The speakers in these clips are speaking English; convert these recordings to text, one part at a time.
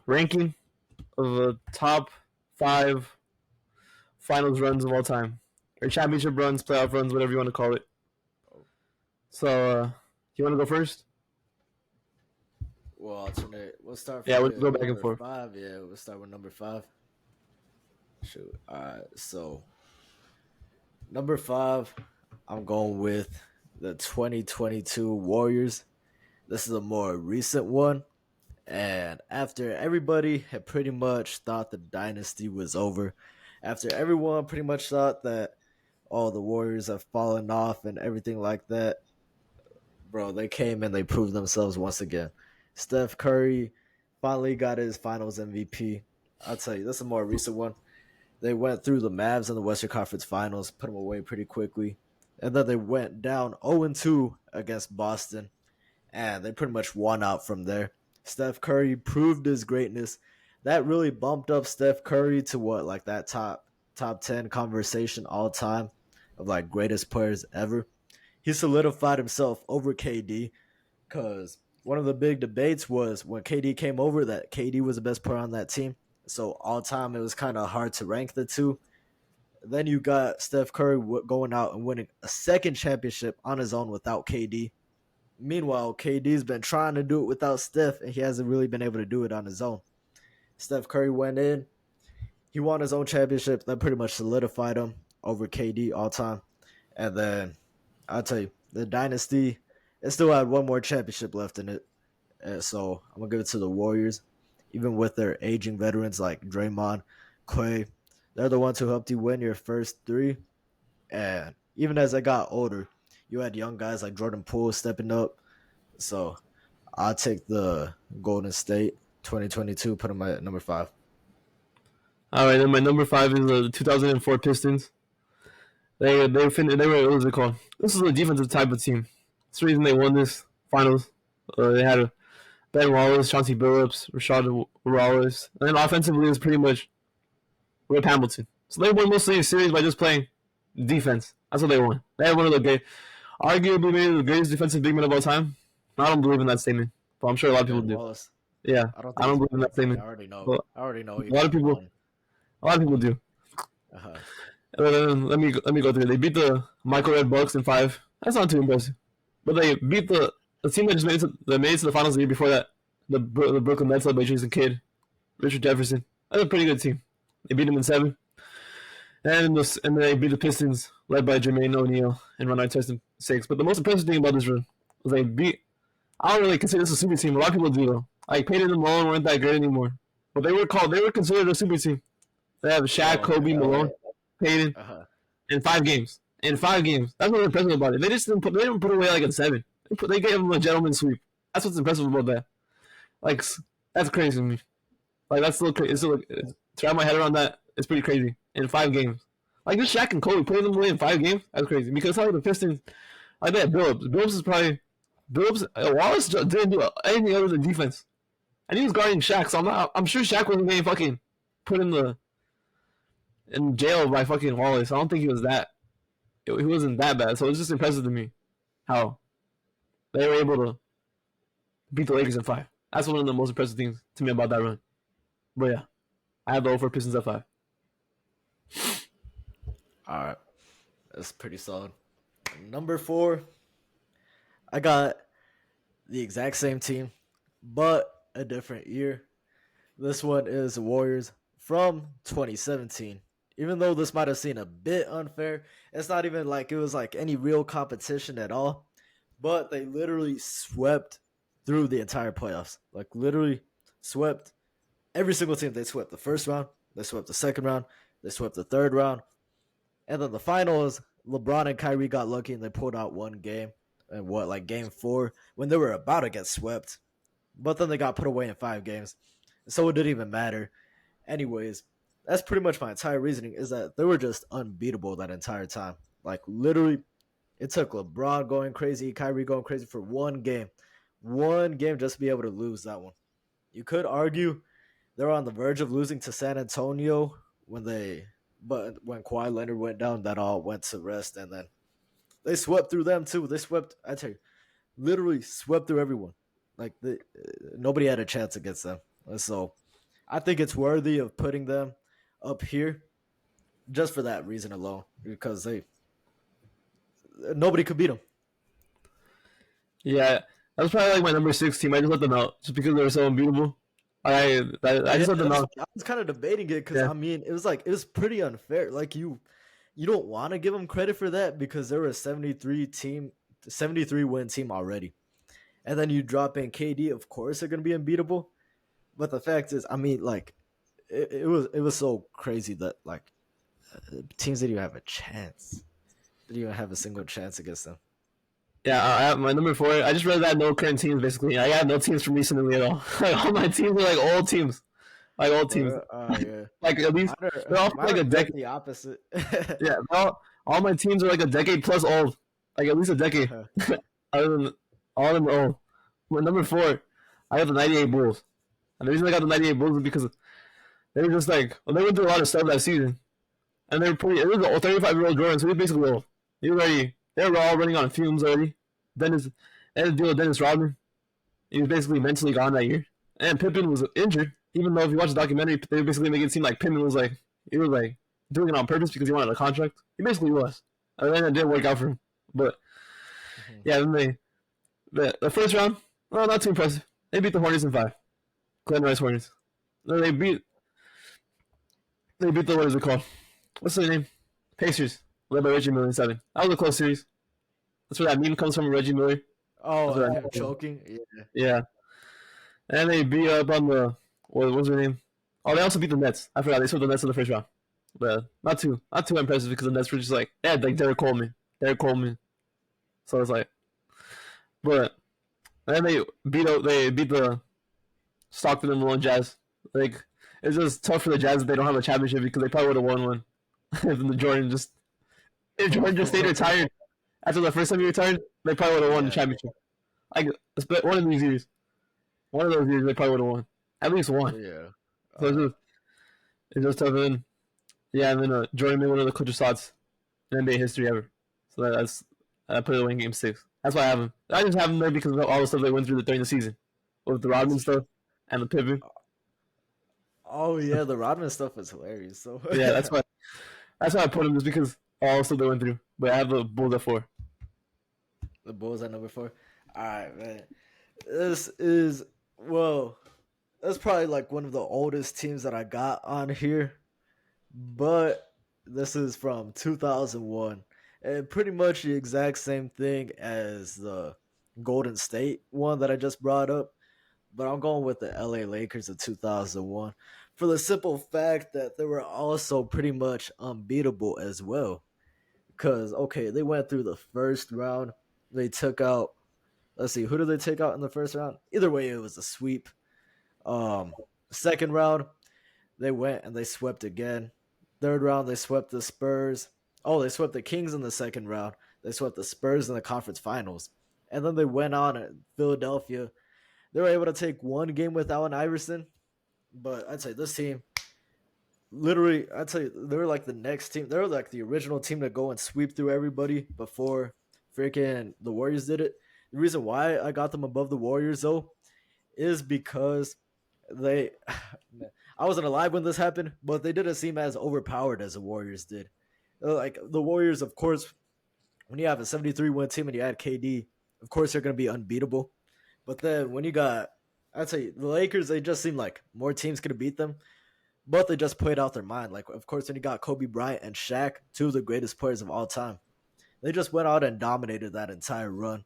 ranking of the top 5 finals runs of all time, or championship runs, playoff runs, whatever you want to call it. So, you want to go first? Well, alternate. We'll start Yeah, from we'll go back and number forth. 5. Yeah, we'll start with number 5. Shoot. All right. So number 5, I'm going with the 2022 Warriors. This is a more recent one. And after everybody had pretty much thought the dynasty was over, after everyone pretty much thought that all the Warriors have fallen off and everything like that, bro, they came and they proved themselves once again. Steph Curry finally got his finals MVP. I'll tell you, this is a more recent one. They went through the Mavs in the Western Conference Finals, put them away pretty quickly. And then they went down 0-2 against Boston, and they pretty much won out from there. Steph Curry proved his greatness. That really bumped up Steph Curry to what, like that top 10 conversation all time of like greatest players ever. He solidified himself over KD because one of the big debates was when KD came over that KD was the best player on that team. So all time it was kind of hard to rank the two. Then you got Steph Curry going out and winning a second championship on his own without KD. Meanwhile, KD's been trying to do it without Steph, and he hasn't really been able to do it on his own. Steph Curry went in, he won his own championship, that pretty much solidified him over KD all time. And then I'll tell you, the dynasty, it still had one more championship left in it. And so I'm gonna give it to the Warriors, even with their aging veterans like Draymond, Clay. They're the ones who helped you win your first 3. And even as I got older, you had young guys like Jordan Poole stepping up. So I'll take the Golden State 2022, put them at number 5. All right, then my number 5 is the 2004 Pistons. They were what was it called? This is a defensive type of team. That's the reason they won this finals. They had Ben Wallace, Chauncey Billups, Rashad Wallace, and then offensively it was pretty much Rip Hamilton. So they won mostly the series by just playing defense. That's what they won. They had one of arguably maybe the greatest defensive big men of all time. I don't believe in that statement, but I'm sure a lot of people Ben do. Wallace. Yeah, I don't I think don't he's believe in that one. statement. I already know. But I already know he a lot of won people, one. a lot of people do. Uh-huh. Let me go through. They beat the Michael Red Bucks in 5. That's not too impressive, but they beat the team that just made it to the finals the year before that. The Brooklyn Nets led by Jason Kidd, Richard Jefferson. That's a pretty good team. They beat them in 7. And they beat the Pistons, led by Jermaine O'Neal and Ron Artest in 6. But the most impressive thing about this run was they beat. I don't really consider this a super team. A lot of people do though. Like Peyton and Malone weren't that great anymore, but they were called. They were considered a super team. They have Shaq, Oh, Kobe, Malone, Peyton uh-huh. in 5 games. In 5 games, that's what's impressive about it. They just didn't put away like in 7. They gave them a gentleman's sweep. That's what's impressive about that. Like that's crazy to me. Like that's still crazy. To wrap my head around that, it's pretty crazy. In 5 games, like just Shaq and Kobe putting them away in 5 games, that's crazy. Because how the Pistons, like that, Billups is probably Wallace didn't do anything other than defense, and he was guarding Shaq. So I'm sure Shaq wasn't getting fucking put in jail by fucking Wallace. I don't think he was that. He wasn't that bad. So it's just impressive to me how they were able to beat the Lakers in 5. That's one of the most impressive things to me about that run. But yeah, I have the over Pistons at 5. All right. That's pretty solid. Number 4, I got the exact same team, but a different year. This one is the Warriors from 2017. Even though this might have seemed a bit unfair, it's not even like it was like any real competition at all. But they literally swept through the entire playoffs. Like literally swept every single team. They swept the first round, they swept the second round, they swept the third round, and then the finals. LeBron and Kyrie got lucky and they pulled out one game. And what, like game 4, when they were about to get swept. But then they got put away in 5 games. So it didn't even matter. Anyways, that's pretty much my entire reasoning is that they were just unbeatable that entire time. Like literally, it took LeBron going crazy, Kyrie going crazy for one game. One game just to be able to lose that one. You could argue they were on the verge of losing to San Antonio but when Kawhi Leonard went down, that all went to rest, and then they swept through them too. I tell you, literally swept through everyone. Like nobody had a chance against them. So I think it's worthy of putting them up here just for that reason alone, because they nobody could beat them. Yeah, that was probably like my number 6 team. I just let them out just because they were so unbeatable. I Yeah, just let them out. I was kind of debating it because Yeah, I mean it was pretty unfair. Like you don't want to give them credit for that because they were a 73 win team already, and then you drop in KD. Of course, they're gonna be unbeatable. But the fact is, I mean, like it was so crazy that like teams didn't even have a chance. Didn't even have a single chance against them. yeah. My number 4. I just read that no current teams basically. I got no teams from recently at all. Like, all my teams are like old teams, like old teams. Yeah. Like at least they're all Mine like are a decade. the opposite. Yeah, all my teams are like a decade plus old. Like at least a decade. Other than all of them are old. My number 4, I have the '98 Bulls. And the reason I got the '98 Bulls is because they were just like, well, they went through a lot of stuff that season, and they were pretty. It was an 35-year-old Jordan, so he was basically old. He was already. They were all running on fumes already. Dennis, they had to deal with Dennis Rodman. He was basically mentally gone that year, and Pippen was injured. Even though if you watch the documentary, they basically make it seem like Pippen was like he was like doing it on purpose because he wanted a contract. He basically was, and then it didn't work out for him. But yeah, then the first round, well, not too impressive. They beat the Hornets in 5. Glen Rice Hornets. No, they beat the what is it called? What's their name? Pacers. Led by Reggie Miller in 7. That was a close series. That's where that meme comes from, Reggie Miller. Oh, That's him choking. Yeah. Yeah. And they beat up on the what was their name? Oh, they also beat the Nets. I forgot they swept the Nets in the first round. But not too impressive because the Nets were just like like Derek Coleman. So it's like, but and then they beat the Stockton and Malone Jazz. Like it's just tough for the Jazz if they don't have a championship because they probably would have won one. If Jordan just stayed retired after the first time he retired, they probably would have won the championship. Like one of these years, one of those years they probably would have won at least one. Yeah. So it's just tough. And then Jordan made one of the clutchest shots in NBA history ever. So that's I put it in Game 6. That's why I have him. I just have him there because of all the stuff they went through during the season with the Rodman stuff and the Pippen. Oh yeah, the Rodman stuff was hilarious. So Yeah, that's why I put him just because all the stuff they went through. But I have the Bulls at 4. The Bulls at number 4. All right, man. This is that's probably like one of the oldest teams that I got on here, but this is from 2001, and pretty much the exact same thing as the Golden State one that I just brought up. But I'm going with the LA Lakers of 2001 for the simple fact that they were also pretty much unbeatable as well. Because, okay, they went through the first round. They took out, let's see, who did they take out in the first round? Either way, it was a sweep. Second round, they went and they swept again. Third round, they swept the Spurs. Oh, they swept the Kings in the second round. They swept the Spurs in the conference finals. And then they went on at Philadelphia. They were able to take one game with Allen Iverson. But I'd say this team, literally, I'd say they were like the next team. They were like the original team to go and sweep through everybody before freaking the Warriors did it. The reason why I got them above the Warriors, though, is because I wasn't alive when this happened, but they didn't seem as overpowered as the Warriors did. Like the Warriors, of course, when you have a 73-win team and you add KD, of course they're going to be unbeatable. But then when you got, I'd say the Lakers, they just seemed like more teams could have beat them, but they just played out their mind. Like, of course, when you got Kobe Bryant and Shaq, two of the greatest players of all time, they just went out and dominated that entire run.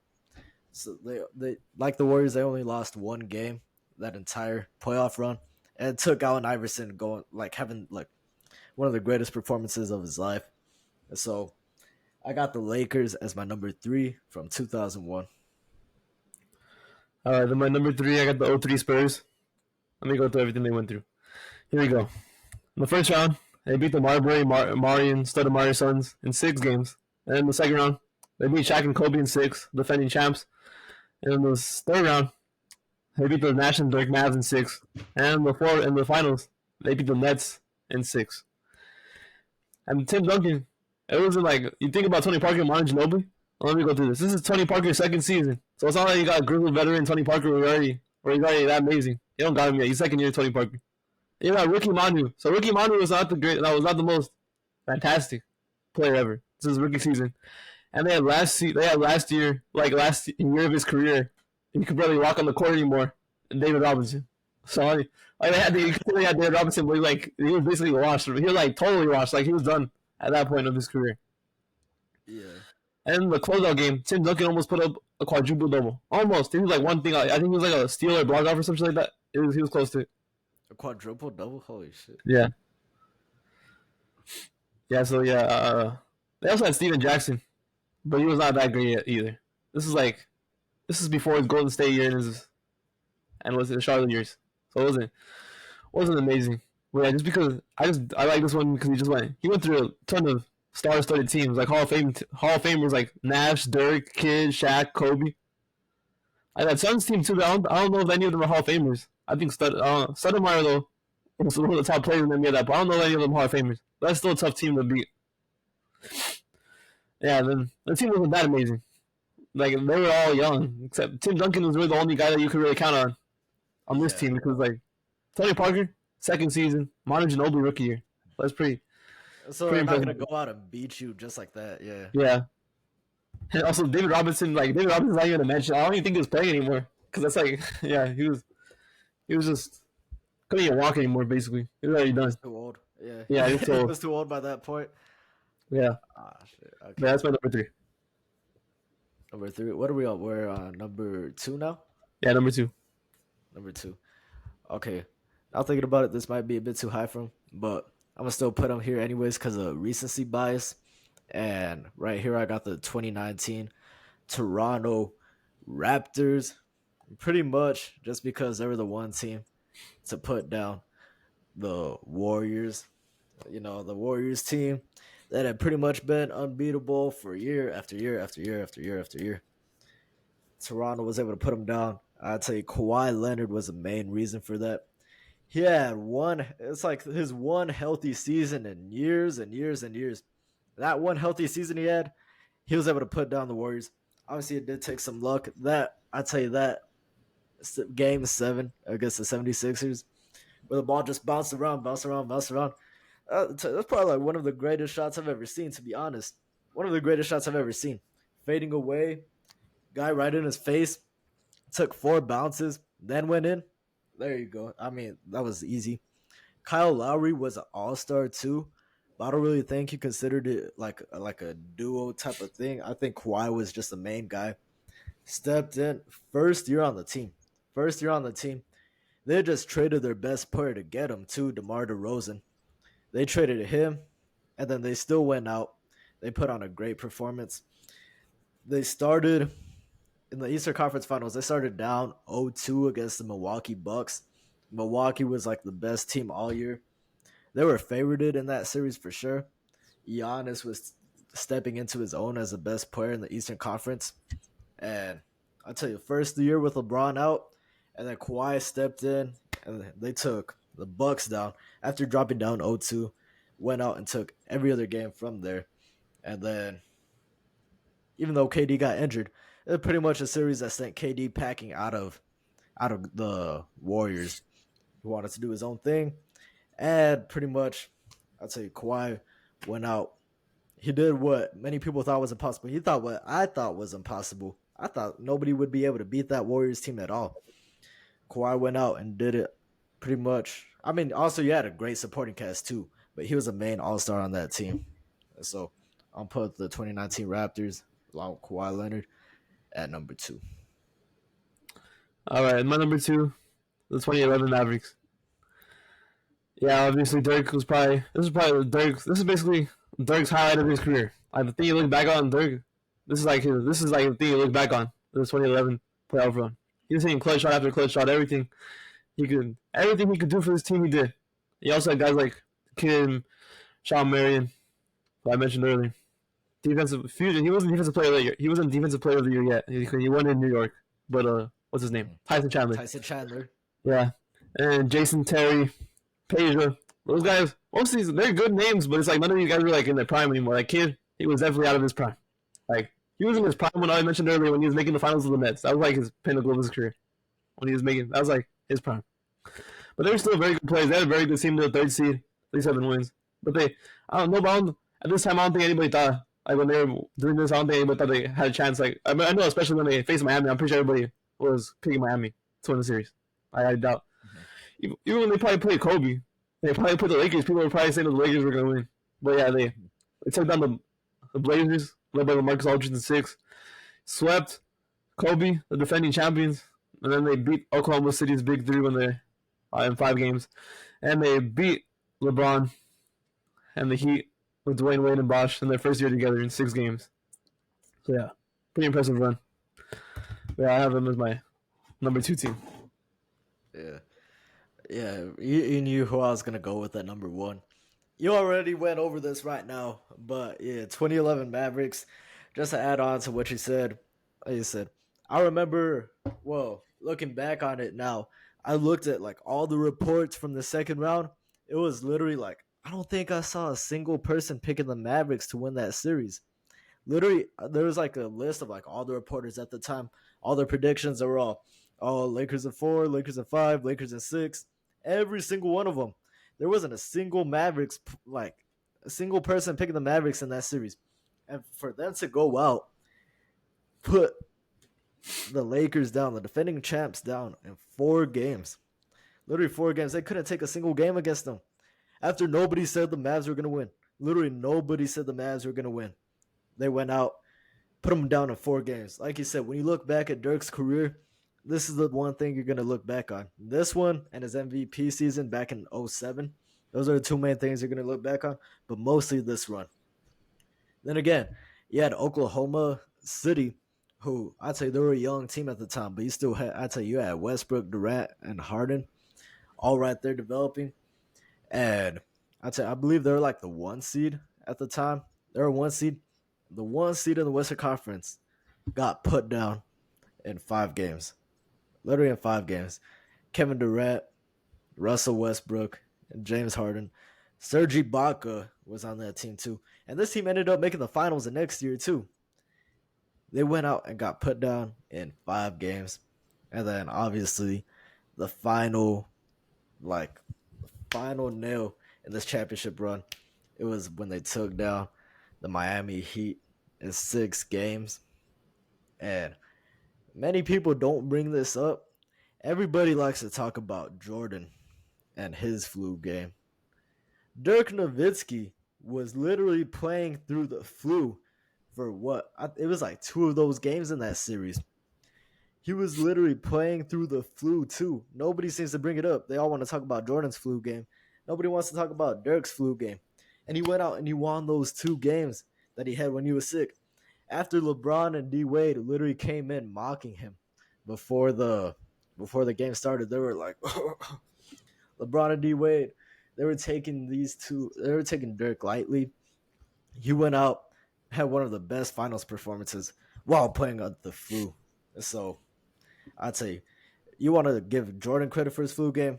So they like the Warriors, they only lost one game that entire playoff run, and it took Allen Iverson going like having like one of the greatest performances of his life. And so I got the Lakers as my number 3 from 2001. All right, then my number 3, I got the 03 Spurs. Let me go through everything they went through. Here we go. In the first round, they beat the Marbury, Marion, Stoudemire Suns in 6 games. And in the second round, they beat Shaq and Kobe in 6, defending champs. And in the third round, they beat the Nash and Dirk Mavs in 6. And in the finals, they beat the Nets in 6. And Tim Duncan, it wasn't like, you think about Tony Parker and Manu Ginobili? Well, let me go through this. This is Tony Parker's second season. So it's not like you got a group of veteran Tony Parker who already where he's already that amazing. You don't got him yet. He's second year Tony Parker. You got Rookie Manu. So Rookie Manu was not the great. That was not the most fantastic player ever. This is his rookie season, and they had last year, like last year of his career, he could barely walk on the court anymore. And David Robinson. So they had David Robinson, but he was basically washed. He was like totally washed. Like he was done at that point of his career. Yeah. And in the closeout game, Tim Duncan almost put up a quadruple double. Almost. He was like one thing. I think he was like a steal or block off or something like that. He was close to it. A quadruple double? Holy shit. Yeah. Yeah. So yeah. They also had Steven Jackson, but he was not that great yet either. This is before his Golden State years and was it the Charlotte years. So it wasn't amazing. But yeah, just because I like this one because he went through a ton of star-studded teams like Hall of Famers like Nash, Dirk, Kidd, Shaq, Kobe. I that Suns team too. But I don't know if any of them are Hall of Famers. I think Stoudemire though was one of the top players in the NBA. But I don't know if any of them are Hall of Famers. But that's still a tough team to beat. Yeah, then the team wasn't that amazing. Like they were all young, except Tim Duncan was really the only guy that you could really count on this team because like Tony Parker, second season, Manu Ginobili rookie year. That's pretty. So they're not gonna go out and beat you just like that, yeah. Yeah. And also David Robinson's not even a mention. I don't even think he was playing anymore because that's like, yeah, he was just couldn't even walk anymore. Basically, he was already done. Too old. Yeah. Yeah, he was too old by that point. Yeah. Ah, shit. Okay. Yeah, that's my number 3. Number 3. What are we on? We're on number 2 now? Yeah, number 2. Number 2. Okay. Now thinking about it, this might be a bit too high for him, but I'm going to still put him here anyways because of recency bias. And right here, I got the 2019 Toronto Raptors. Pretty much just because they were the one team to put down the Warriors. You know, the Warriors team that had pretty much been unbeatable for year after year after year after year after year. Toronto was able to put them down. I'd say Kawhi Leonard was the main reason for that. He had it's like his one healthy season in years and years and years. That one healthy season he had, he was able to put down the Warriors. Obviously, it did take some luck. I'd tell you that game 7 against the 76ers, where the ball just bounced around. That's probably like one of the greatest shots I've ever seen, to be honest. One of the greatest shots I've ever seen. Fading away, guy right in his face, took 4 bounces, then went in. There you go. I mean, that was easy. Kyle Lowry was an all-star too, but I don't really think he considered it like a duo type of thing. I think Kawhi was just the main guy. Stepped in, first year on the team. They just traded their best player to get him too, DeMar DeRozan. They traded him, and then they still went out. They put on a great performance. They started in the Eastern Conference Finals. They started down 0-2 against the Milwaukee Bucks. Milwaukee was like the best team all year. They were favorited in that series for sure. Giannis was stepping into his own as the best player in the Eastern Conference. And I'll tell you, first year with LeBron out, and then Kawhi stepped in, and they took the Bucks down after dropping down 0-2, went out and took every other game from there. And then, even though KD got injured, it was pretty much a series that sent KD packing out of the Warriors. He wanted to do his own thing, and pretty much, I'd say Kawhi went out. He did what many people thought was impossible. He thought what I thought was impossible. I thought nobody would be able to beat that Warriors team at all. Kawhi went out and did it pretty much. I mean, also you had a great supporting cast too, but he was a main all-star on that team. So I'll put the 2019 Raptors along with Kawhi Leonard at number 2. All right, my number 2, the 2011 Mavericks. Yeah, obviously Dirk was probably this is basically Dirk's highlight of his career. Like the thing you look back on Dirk, this is like the thing you look back on the 2011 playoff run. He was hitting clutch shot after clutch shot. Everything he could do for his team, he did. He also had guys like Kim, Sean Marion, who I mentioned earlier. Defensive fusion. He wasn't defensive player of the year. He wasn't defensive player of the year yet. He won in New York. But what's his name? Tyson Chandler. Yeah, and Jason Terry, Peja. Those guys. Most of these, they're good names, but it's like none of these guys are like in their prime anymore. Like Kid, he was definitely out of his prime. Like he was in his prime when I mentioned earlier when he was making the finals of the Nets. That was like his pinnacle of his career. when he was making. That was like his prime. But they were still very good players. They had a very good team to the third seed, at least 7 wins. But I don't know. But at this time, I don't think anybody thought like when they were doing this. I don't think anybody thought they had a chance. Like I mean, I know, especially when they faced Miami, I'm pretty sure everybody was picking Miami to win the series. I doubt. Even when they probably played Kobe, they probably put the Lakers. People were probably saying that the Lakers were going to win. But yeah, they took down the Blazers, led by Marcus Aldridge in 6, swept Kobe, the defending champions, and then they beat Oklahoma City's Big Three when they're in 5 games, and they beat LeBron and the Heat with Dwayne Wade and Bosh in their first year together in 6 games. So yeah, pretty impressive run. Yeah, I have them as my number 2 team. Yeah. Yeah, you knew who I was going to go with at number 1. You already went over this right now, but yeah, 2011 Mavericks, just to add on to what you said, I remember, well, looking back on it now, I looked at like all the reports from the second round. It was literally like, I don't think I saw a single person picking the Mavericks to win that series. Literally, there was like a list of like all the reporters at the time, all their predictions. They were all, oh, Lakers in 4, Lakers in 5, Lakers in 6. Every single one of them. There wasn't a single Mavericks, like a single person picking the Mavericks in that series. And for them to go out, put the Lakers down, the defending champs down in 4 games. Literally 4 games. They couldn't take a single game against them. After nobody said the Mavs were going to win. Literally nobody said the Mavs were going to win. They went out, put them down in 4 games. Like you said, when you look back at Dirk's career, this is the one thing you're going to look back on. This one and his MVP season back in 2007. Those are the 2 main things you're going to look back on, but mostly this run. Then again, you had Oklahoma City, who I'd say they were a young team at the time, but you still had, I'd say you had Westbrook, Durant, and Harden all right there developing. And I'd say I believe they were like the 1 seed at the time. They were 1 seed. The 1 seed in the Western Conference got put down in 5 games. Literally in 5 games. Kevin Durant, Russell Westbrook, and James Harden. Serge Ibaka was on that team too. And this team ended up making the finals the next year too. They went out and got put down in 5 games. And then obviously the final nail in this championship run, it was when they took down the Miami Heat in 6 games. And many people don't bring this up. Everybody likes to talk about Jordan and his flu game. Dirk Nowitzki was literally playing through the flu for what? It was like 2 of those games in that series. He was literally playing through the flu too. Nobody seems to bring it up. They all want to talk about Jordan's flu game. Nobody wants to talk about Dirk's flu game. And he went out and he won those 2 games that he had when he was sick. After LeBron and D Wade literally came in mocking him before the game started, they were like, LeBron and D Wade, they were taking Dirk lightly. He went out, had one of the best finals performances while playing on the flu. So I'd say you want to give Jordan credit for his flu game,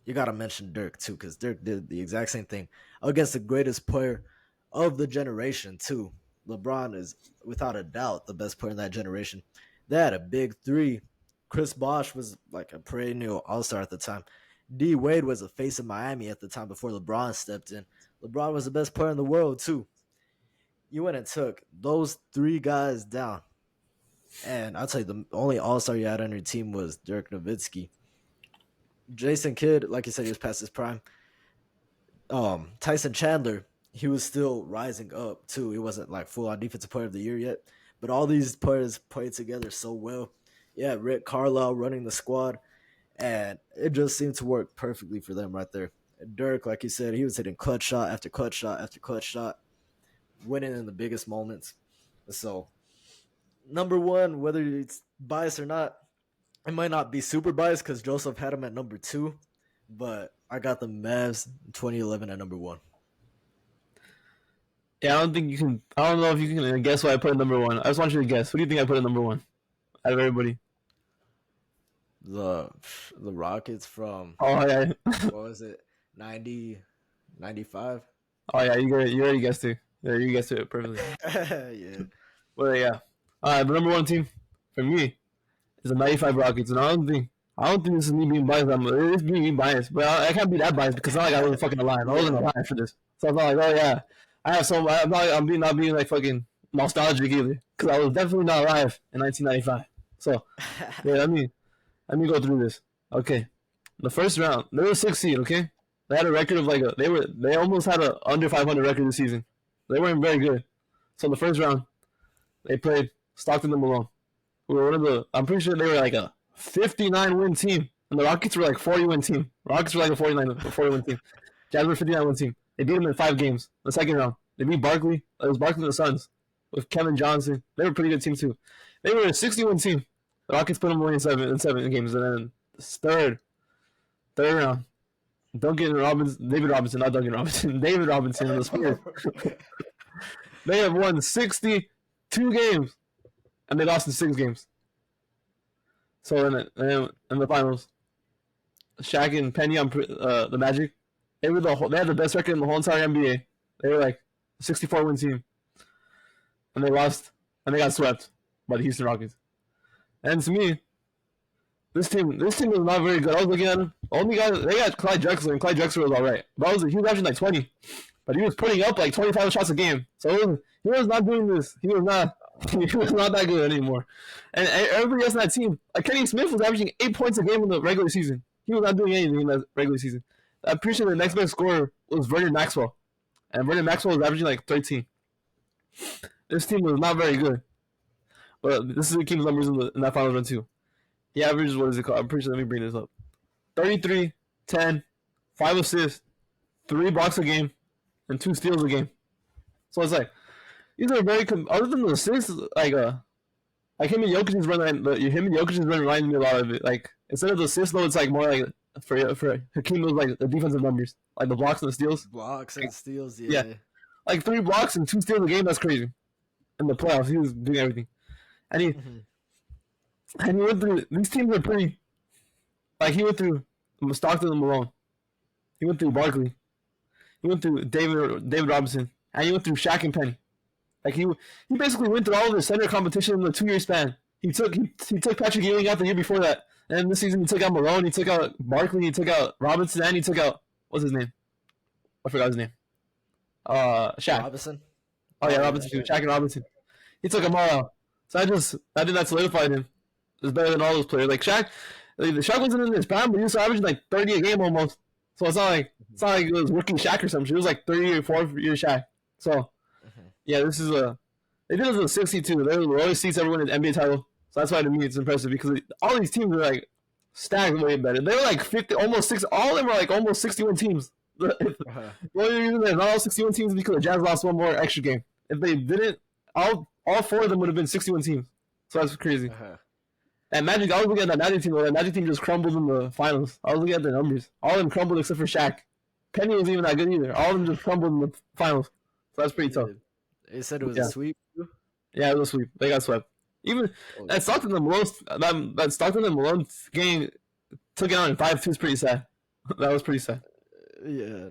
you got to mention Dirk too, because Dirk did the exact same thing against the greatest player of the generation too. LeBron is without a doubt the best player in that generation. They had a big 3. Chris Bosh was like a perennial all-star at the time. D Wade was the face of Miami at the time before LeBron stepped in. LeBron was the best player in the world too. You went and took those 3 guys down. And I'll tell you, the only all-star you had on your team was Dirk Nowitzki. Jason Kidd, like you said, he was past his prime. Tyson Chandler, he was still rising up too. He wasn't like full-on defensive player of the year yet. But all these players played together so well. Yeah, Rick Carlisle running the squad. And it just seemed to work perfectly for them right there. And Dirk, like you said, he was hitting clutch shot after clutch shot after clutch shot, winning in the biggest moments. So, number 1, whether it's biased or not, it might not be super biased because Joseph had him at number 2, but I got the Mavs 2011 at number 1. Yeah, I don't know if you can guess why I put it number 1. I just want you to guess. What do you think I put at number 1 out of everybody? The Rockets from, oh yeah, what was it, 90, 95? Oh yeah, you already guessed it. Yeah, you guessed it perfectly. Yeah. Well, yeah. The number 1 team for me is the 95 Rockets, and I don't think I don't think this is me being biased. It is me biased, but I can't be that biased because it's not like I wasn't fucking alive. I wasn't alive for this, so I'm not like, oh yeah, I have some. I'm not being like fucking nostalgic either because I was definitely not alive in 1995. So yeah, let me go through this. Okay, the first round, they were 6th seed. Okay, they had a record of they almost had a under 500 record this season. They weren't very good. So the first round, they played Stockton and Malone, who were one of the. I'm pretty sure they were like a 59 win team, and the Rockets were like 40 win team. Rockets were like a 40 win team. Jazz were 59 win team. They beat them in 5 games. The second round, they beat Barkley. It was Barkley and the Suns with Kevin Johnson. They were a pretty good team too. They were a 61 team. The Rockets put them away in seven games, and then third round, David Robinson, not Duncan Robinson, David Robinson and the Spurs. They have won 62 games, and they lost in 6 games. So in the finals, Shaq and Penny on the Magic, they had the best record in the whole entire NBA. They were like a 64 win team, and they lost, and they got swept by the Houston Rockets. And to me, this team was not very good. I was looking at them. Only guy they got Clyde Drexler, and Clyde Drexler was all right. But he was averaging like 20, but he was putting up like 25 shots a game. So he was not doing this. He was not that good anymore. And everybody else in that team, like Kenny Smith was averaging 8 points a game in the regular season. He was not doing anything in the regular season. I'm pretty sure the next best scorer was Vernon Maxwell, and Vernon Maxwell was averaging like 13. This team was not very good. But this is the King's numbers in that final run too. He averaged, what is it called? I'm pretty sure, let me bring this up. 33, 10, 5 assists, 3 blocks a game, and 2 steals a game. So it's like, these are very, other than the assists, like him and Jokic's run reminded me a lot of it. Like, instead of the assists though, it's like more like, for Hakeem, it was like the defensive numbers. Like the blocks and the steals. Blocks and steals, yeah. Like 3 blocks and 2 steals a game, that's crazy. In the playoffs, he was doing everything. And he went through. These teams are pretty. Like he went through Stockton and Malone. He went through Barkley. He went through David Robinson, and he went through Shaq and Penny. Like he basically went through all of the center competition in a 2-year span. He took Patrick Ewing out the year before that, and this season he took out Malone. He took out Barkley. He took out Robinson, and he took out what's his name? I forgot his name. Shaq. Robinson. Oh yeah, Robinson too. Shaq and Robinson. He took them all out. So I think that solidified him. It's better than all those players. Like Shaq wasn't in his prime, but he was averaging like 30 a game almost. So it's not like it was rookie Shaq or something. It was like 3 or 4 year Shaq. So yeah, this is they did it as a 62. They always seats everyone in the NBA title. So that's why to me it's impressive because all these teams are like stacked way better. They were like 50, almost 6. All of them were like almost 61 teams. The only reason they're not all 61 teams is because the Jazz lost one more extra game. If they didn't, all 4 of them would have been 61 teams. So that's crazy. And Magic, I was looking at that Magic team. That Magic team just crumbled in the finals. I was looking at the numbers. All of them crumbled except for Shaq. Penny wasn't even that good either. All of them just crumbled in the finals. So that's pretty tough. They said it was a sweep. Yeah, it was a sweep. They got swept. Even that Stockton and Malone game took it out in 5-2 is pretty sad. That was pretty sad. Yeah.